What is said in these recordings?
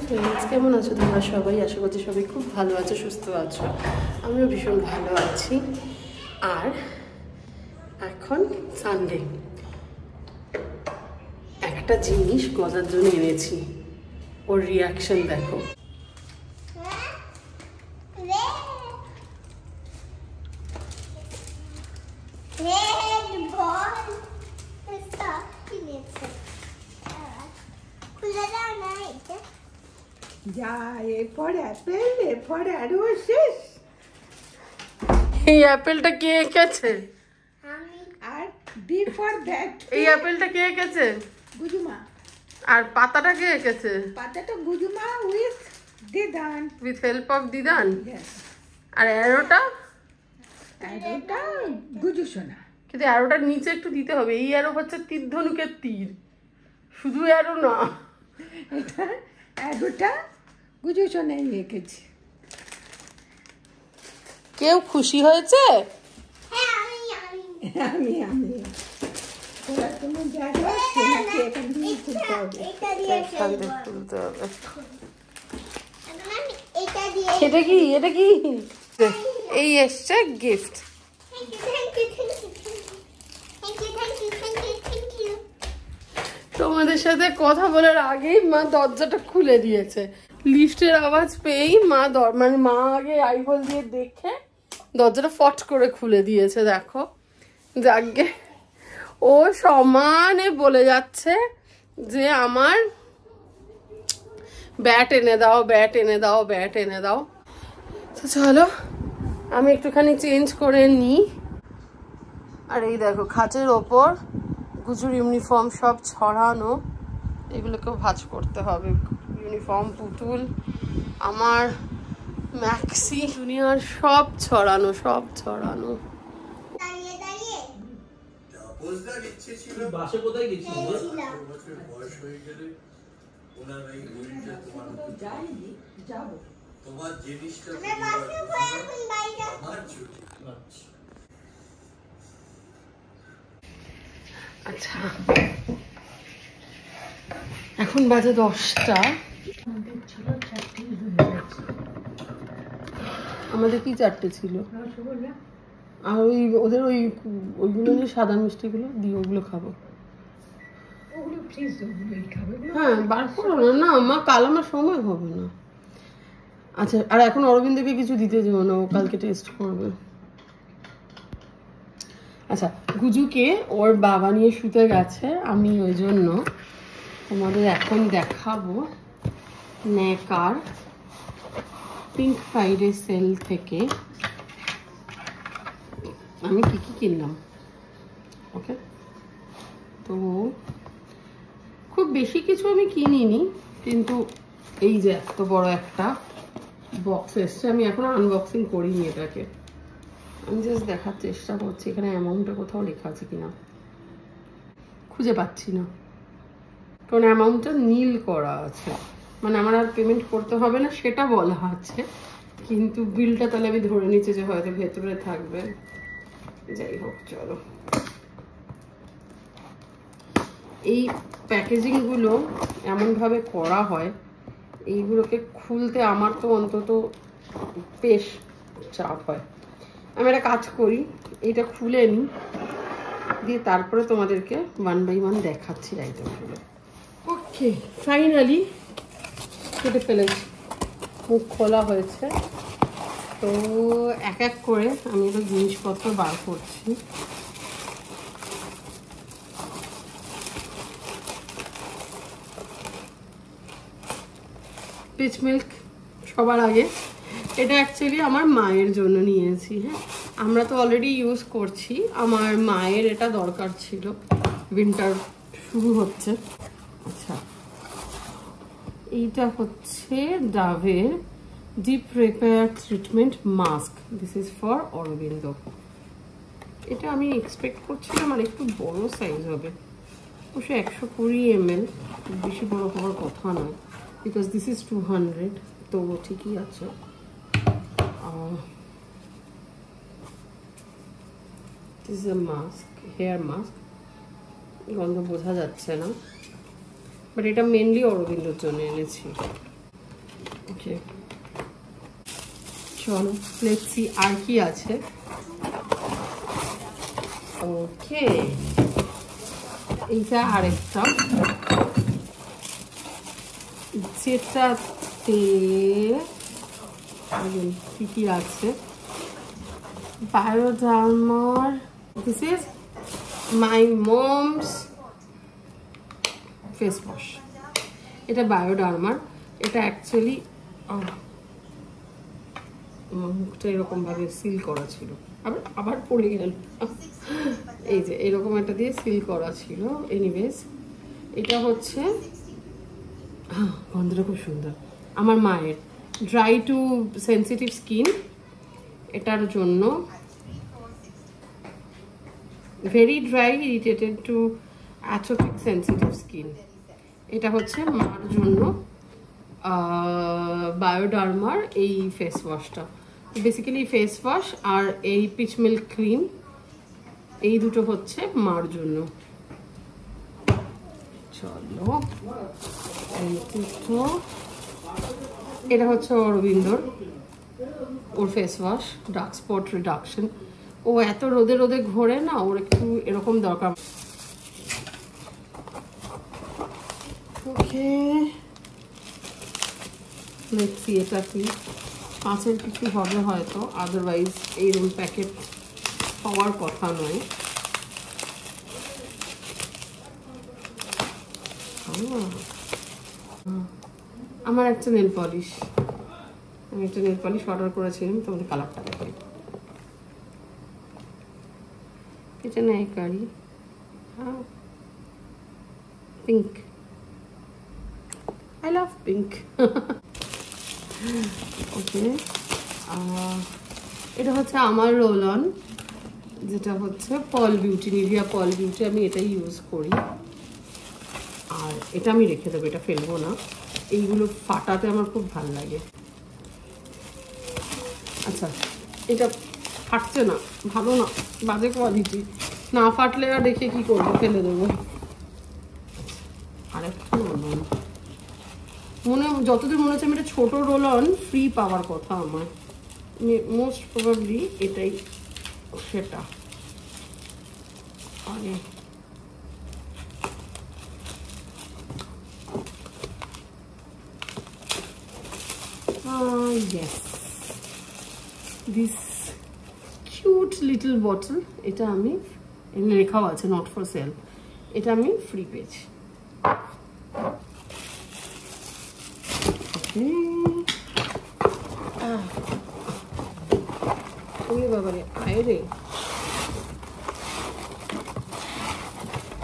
Friends, কেমন আছো তোমরা সবাই? আশা করছি সবাই খুব ভালো আছো, সুস্থ আছো। আমিও ভীষণ ভালো আছি। আর এখন সানডে, একটা জিনিস গজার জন্য এনেছি, ওর রিয়াকশন দেখো। এই অ্যাপেলটা কে এঁকেছে? এই অ্যাপেলটা কে এঁকেছে? গুজুমা। আর পাতাটা কে এঁকেছে? পাতাটা গুজুমা উইথ দিদান। উইথ হেল্প অফ দিদান। আর অ্যারোটা? অ্যারোটা গুজুসোনা। কিন্তু অ্যারোটার নিচে একটু দিতে হবে। এই অ্যারো হচ্ছে তীর ধনুকের তীর, শুধু অ্যারো না। এটা অ্যারোটা গুজুসোনাই রেখেছি। কেউ খুশি হয়েছে? আমি আমি ওরা কোনো জায়গা এখান দিয়ে খুলতে হবে। এখান থেকে খুলতে হবে। এটা কি? এটা কি? এই এসছে গিফট। তোমাদের সাথে কথা বলার আগেই মা দরজাটা খুলে দিয়েছে। লিফটের আওয়াজ পেয়েই মা মা আগে আইহোল দিয়ে দেখে দরজাটা ফট করে খুলে দিয়েছে। দেখো, যাকে ও সমানে বলে যাচ্ছে যে আমার ব্যাট এনে দাও, ব্যাট এনে দাও, ব্যাট এনে দাও। তো চলো আমি একটুখানি চেঞ্জ করে নিই। আর এই দেখো, খাটের ওপর গুজুর ইউনিফর্ম সব ছড়ানো, এগুলোকেও ভাঁজ করতে হবে। ইউনিফর্ম, পুতুল, আমার ম্যাক্সি, জুনিয়র সব ছড়ানো, সব ছড়ানো। আচ্ছা, এখন বাজে 10টা। আমাদের কি 4টে ছিল? আর ওদের ওইগুলো নিয়ে সাদা মিষ্টিগুলো দিয়ে ওগুলো খাবো। হ্যাঁ, বার করো না মা, কাল আমার সময় হবে না। আচ্ছা, আর এখন অরবিন্দকে কিছু দিতে যাবো না, ও কালকে টেস্ট করবে। আচ্ছা, গুজুকে ওর বাবা নিয়ে শুতে গেছে। আমি ওই জন্য তোমাদের এখন দেখাবো নেকার পিঙ্ক ফ্রাইডে সেল থেকে আমি কি কি কিনলাম। ওকে, তো খুব বেশি কিছু আমি কিনিনি, কিন্তু এই যে এত বড় একটা বক্স এসছে, আমি এখন আনবক্সিং করিনি এটাকে। আমি জাস্ট দেখার চেষ্টা করছি এখানে অ্যামাউন্টটা কোথাও লেখা আছে কিনা, খুঁজে পাচ্ছি না। কারণ অ্যামাউন্টটা নীল করা আছে, মানে আমার আর পেমেন্ট করতে হবে না সেটা বলা আছে, কিন্তু বিলটা তাহলে আমি ধরে নিচ্ছি যে হয়তো ভেতরে থাকবে। যাই হোক, চলো। এই প্যাকেজিংগুলো এমনভাবে করা হয়, এইগুলোকে খুলতে আমার তো অন্তত বেশ চাপ হয়। আমি একটা কাজ করি, এইটা খুলে নিই, দিয়ে তারপরে তোমাদেরকে 1 বাই 1 দেখাচ্ছি আইটেমগুলো। ওকে, ফাইনালি কেটে ফেলেছি, মুখ খোলা হয়েছে। তো এক এক করে আমি তো জিনিসপত্র বার করছি। পিচ মিল্ক সবার আগে। এটা অ্যাকচুয়ালি আমার মায়ের জন্য নিয়েছি। হ্যাঁ, আমরা তো অলরেডি ইউজ করছি, আমার মায়ের এটা দরকার ছিল, উইন্টার শুরু হচ্ছে। আচ্ছা, এইটা হচ্ছে ডাভের deep repair treatment mask. This is for Arabinda. এটা আমি এক্সপেক্ট করছিলাম আর একটু বড় সাইজ হবে, অবশ্যই 120 ml, বেশি বড় হওয়ার কথা নয়, বিকজ দিস ইজ 200, তো ঠিকই আছে। This is a mask, hair mask, গন্ধ বোঝা যাচ্ছে না, বাট এটা মেনলি অরবিন্দর জন্য এনেছি। ওকে, চলো লেটস সি আর কি আছে। ওকে, এইটা আরেকটা, যেটাতে কি কি আছে, বায়োডার্মার, this is my mom's face wash. এটা বায়োডার্মার, এটা অ্যাকচুয়ালি মুখটা এরকম ভাবে সিল করা ছিল, আবার আবার পড়ে গেল। এই যে এরকম একটা দিয়ে সিল করা ছিল। এনিওয়েজ, এটা হচ্ছে, গন্ধটা খুব সুন্দর, আমার মায়ের ড্রাই টু সেন্সিটিভ স্কিন, এটার জন্য very dry irritated to atopic sensitive skin. এটা হচ্ছে মার জন্য বায়োডার্মার এই ফেস ওয়াশটা। বেসিক্যালি ফেস ওয়াশ আর এই পিচ মিল্ক ক্রিম, এই দুটো হচ্ছে মার জন্য। চলো, এই দুটো, এটা হচ্ছে অরবিন্দর, ওর face wash, dark spot reduction. ও এত রোদে রোদে ঘোরে না, ওর একটু এরকম দরকার। ওকে, দেখছি এটা কি কাঁচের কিছু হবে হয়তো, আদারওয়াইজ এইরকম প্যাকেট হওয়ার কথা নয়। আমার একটা নেল পলিশ, আমি একটা নেল পলিশ অর্ডার করেছিলাম, তোমাদের কালারটা দেখাই। এটা নেই কারি, হ্যাঁ, পিঙ্ক, আই লাভ পিঙ্ক। ওকে, এটা হচ্ছে আমার রোল অন, যেটা হচ্ছে পল বিউটি, নিভিয়া পল বিউটি, আমি এটাই ইউজ করি। আর এটা আমি রেখে দেবো, এটা ফেলবো না, এইগুলো ফাটাতে আমার খুব ভালো লাগে। আচ্ছা, এটা ফাটছে না, ভালো না, বাজে কোয়ালিটি, না ফাটলে আর রেখে কি করবো, ফেলে দেবো। আরেকটা রোল অন, যতদূর মনে হচ্ছে আমি একটা ছোট রোল অন ফ্রি পাওয়ার কথা আমার, মোস্ট প্রবাবলি এটাই সেটা। আরে yes, this cute little bottle, এটা আমি লেখাও আছে নট ফর সেল, এটা আমি ফ্রি পেয়েছি। ওরে বাবারে, আয় রে,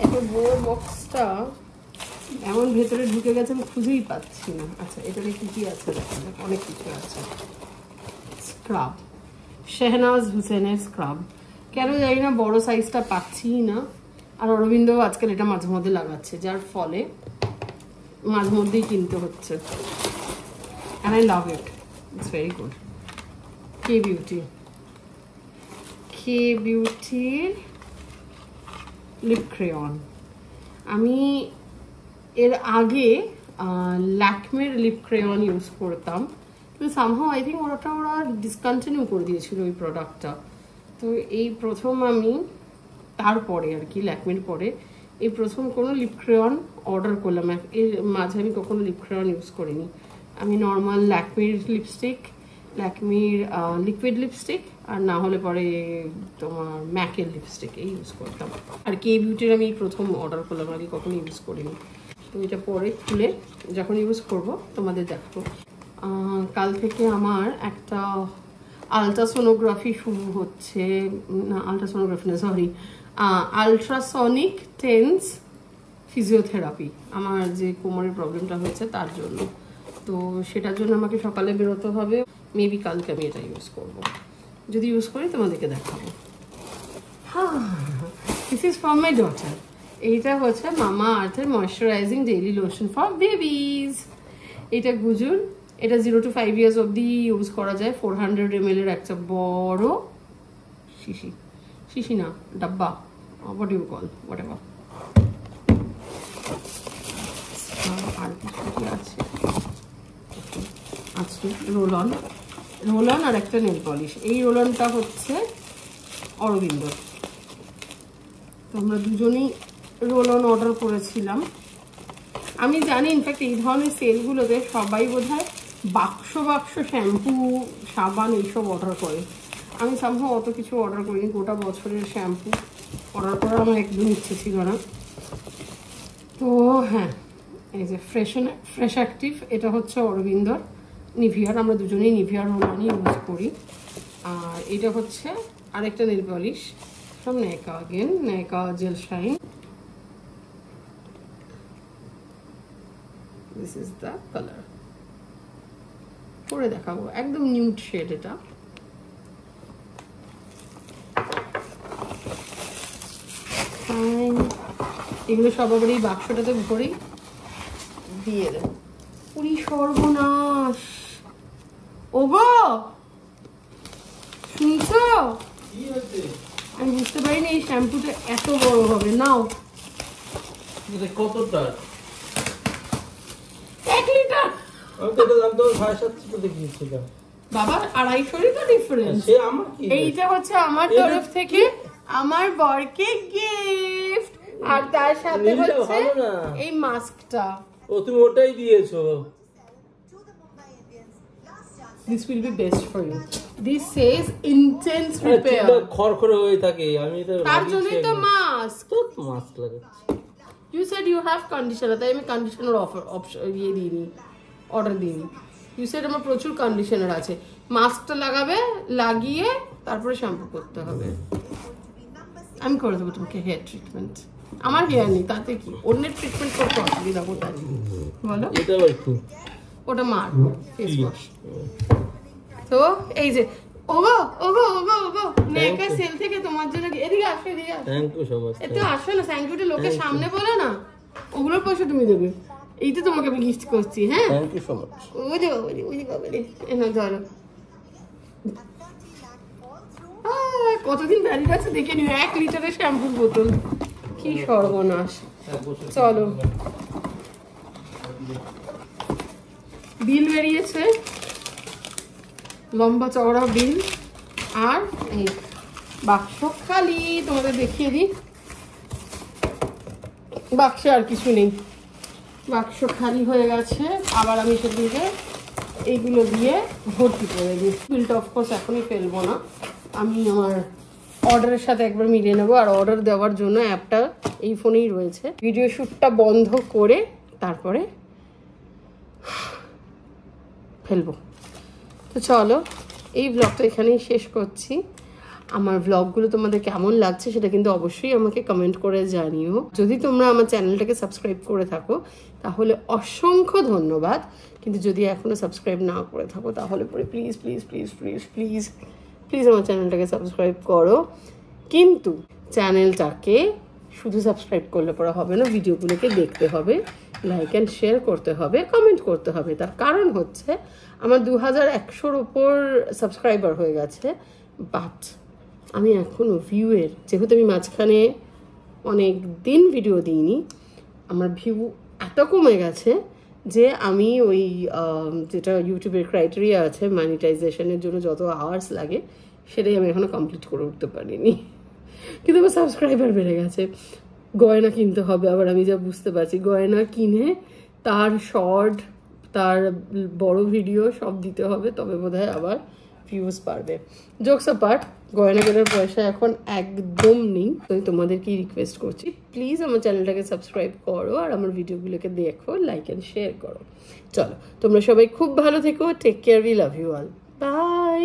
এত বড় বক্সটা এমন ভেতরে ঢুকে গেছে আমি খুঁজেই পাচ্ছি না। আচ্ছা, এটাতে কি কি আছে দেখা যাক, অনেক কিছু আছে। স্ক্রাব, শেহনাজ হুসেনের স্ক্রাব, কেন জানি না বড় সাইজটা পাচ্ছি না। আর অরবিন্দ আজকাল এটা মাঝে মধ্যে লাগাচ্ছে, যার ফলে মাঝে মধ্যেই কিনতে হচ্ছে। and I love it, it's very good. K Beauty lip crayon, আমি এর আগে ল্যাকমের লিপ ক্রেয়ন ইউজ করতাম, কিন্তু সামহাও আই থিঙ্ক ওরা ডিসকন্টিনিউ করে দিয়েছিল ওই প্রোডাক্টটা। তো এই প্রথম আমি, তারপরে আর কি ল্যাকমের পরে এই প্রথম কোনো লিপ ক্রেয়ন অর্ডার করলাম। এর মাঝে আমি কখনো লিপ ক্রেয়ন ইউজ করিনি, আমি নর্মাল ল্যাকমির লিপস্টিক, ল্যাকমির লিকুইড লিপস্টিক, আর না হলে পরে তোমার ম্যাকের লিপস্টিক এই ইউজ করতাম। আর কে বিউটির আমি প্রথম অর্ডার করলাম, আগে কখনো ইউজ করিনি। তো এটা পরে খুলে যখন ইউজ করব তোমাদের দেখাবো। কাল থেকে আমার একটা আলট্রাসোনোগ্রাফি শুরু হচ্ছে, না আলট্রাসোনোগ্রাফি না সরি, আলট্রাসনিক টেন্স ফিজিওথেরাপি, আমার যে কোমরের প্রবলেমটা হয়েছে তার জন্য। তো সেটার জন্য আমাকে সকালে বেরোতে হবে, মেবি কালকে আমি এটা ইউজ করব, যদি ইউজ করি তোমাদেরকে দেখাবো। হ্যাঁ, this is from my daughter. এইটা হচ্ছে মামা আর্থের moisturising daily lotion for babies. এটা গুজুর, এটা 0 to 5 years অবধি ইউজ করা যায়। 400 ml এর একটা বড় শিশি না ডাব্বা, what you call, whatever. আর কিছু কি আছে, আজকে রোল অন আর একটা নেল পলিশ। এই রোল অনটা হচ্ছে অরবিন্দ। তো আমরা দুজনেই রোল অন অর্ডার করেছিলাম। আমি জানি ইনফ্যাক্ট এই ধরনের সেলগুলোতে সবাই বোধহয় বাক্স শ্যাম্পু সাবান এইসব অর্ডার করে। আমি সামহাও অত কিছু অর্ডার করিনি, গোটা বছরের শ্যাম্পু অর্ডার করার আমার একদম ইচ্ছে ছিল না। তো হ্যাঁ, এই যে ফ্রেশ অ্যাক্টিভ, এটা হচ্ছে অরবিন্দর, নিভিয়ার, আমরা দুজনেই নিভিয়ার রোল অনই ইউজ করি। আর এটা হচ্ছে আরেকটা nail polish from Nykaa, again Nykaa gel shine. This is the colour. পরে দেখাবো, একদম নিউড শেড এটা। এগুলো সব আবার এই বাক্সটাতে ভরেই দিয়ে দেব। পুরি সর্বনাশ! ওগো শুনছো? আমি বুঝতে পারিনি এই শ্যাম্পুটা এত বড় হবে। নাও। কতটা? 1 লিটার। আমি তো দাম তো 750 দেখিয়েছিলাম বাবা। 250 তো ডিফারেন্স। সে আমার কি, এইটা হচ্ছে আমার তরফ থেকে আমার বরকে গিফট, আর তার সাথে হচ্ছে এই মাস্কটা। ও তুমি ওটাই দিয়েছো। This will be best for you. This says intense repair. খরখরে হয়ে থাকে, আমি তো তার জন্যই তো মাস্ক। তো মাস্ক লাগাচ্ছি। You said you have conditioner, তাই আমি কন্ডিশনার অপশন দিইনি, অর্ডার দিইনি। You said আমার প্রচুর কন্ডিশনার আছে। মাস্কটা লাগাবে, লাগিয়ে তারপরে শ্যাম্পু করতে হবে। আমি করে দেবো তোমাকে হেয়ার ট্রিটমেন্ট। আমার হেয়ার নেই, তাতে কি? অন্যের ট্রিটমেন্ট করতে অসুবিধা কোথায় বলো? এটা আবার কি? ওটা মার ফেস ওয়াশ। তো এই যে ওগো নাইকা সেল থেকে তোমার জন্য এদিকে আসো, এদিকে আসো। Thank you so much. একটু আসো না, থ্যাংক ইউটা লোকের সামনে বলো না, ওগুলোর পয়সা তুমি দেবে। এইটা তোমাকে আমি গিফট করছি। হ্যাঁ, থ্যাংক ইউ সো মাচ। ওই যে এনা ধরো। কতদিন দাঁড়িয়ে আছে দেখে নিও। 1 লিটারের শ্যাম্পুর বোতল, কি সর্বনাশ। চলো, বিল বেরিয়েছে, লম্বা চওড়া বিল। আর এই বাক্স খালি, তোমাদের দেখিয়ে দিই। বাক্সে আর কিছু নেই, বাক্স খালি হয়ে গেছে। আবার আমি সেদিকে এইগুলো দিয়ে ভর্তি করে দিই। বিলটা অফকোর্স এখনই ফেলবো না, আমি আমার অর্ডারের সাথে একবার মিলিয়ে নেবো। আর অর্ডার দেওয়ার জন্য অ্যাপটা এই ফোনেই রয়েছে। ভিডিও শ্যুটটা বন্ধ করে তারপরে ফেলবো। তো চলো, এই ব্লগটা এখানেই শেষ করছি। আমার ব্লগগুলো তোমাদের কেমন লাগছে সেটা কিন্তু অবশ্যই আমাকে কমেন্ট করে জানিও। যদি তোমরা আমার চ্যানেলটাকে সাবস্ক্রাইব করে থাকো তাহলে অসংখ্য ধন্যবাদ, কিন্তু যদি এখনো সাবস্ক্রাইব না করে থাকো তাহলে পরে please please please please please please আমার চ্যানেলটাকে সাবস্ক্রাইব করো। কিন্তু চ্যানেলটাকে শুধু সাবস্ক্রাইব করলে পরে হবে না, ভিডিওগুলোকে দেখতে হবে, লাইক অ্যান্ড শেয়ার করতে হবে, কমেন্ট করতে হবে। তার কারণ হচ্ছে আমার 2100-র ওপর সাবস্ক্রাইবার হয়ে গেছে, বাট আমি এখনও ভিউয়ের, যেহেতু আমি মাঝখানে অনেক দিন ভিডিও দিইনি, আমার ভিউ এত কমে গেছে যে আমি ওই যেটা ইউটিউবের ক্রাইটেরিয়া আছে মনিটাইজেশনের জন্য যত আওয়ার্স লাগে সেটাই আমি এখনও কমপ্লিট করে উঠতে পারিনি। কিন্তু আমার সাবস্ক্রাইবার বেড়ে গেছে। গয়না কিনতে হবে আবার, আমি যা বুঝতে পারছি। গয়না কিনে তার শর্ট, তার বড় ভিডিও সব দিতে হবে, তবে বোধহয় আবার ভিউজ পারবে। জোকস অ্যাপার্ট, গয়না কেনার পয়সা এখন একদম নেই। তো তোমাদেরকেই রিকোয়েস্ট করছি, প্লিজ আমার চ্যানেলটাকে সাবস্ক্রাইব করো আর আমার ভিডিওগুলোকে দেখো, লাইক অ্যান্ড শেয়ার করো। চলো, তোমরা সবাই খুব ভালো থেকো, take care, we love you all, by.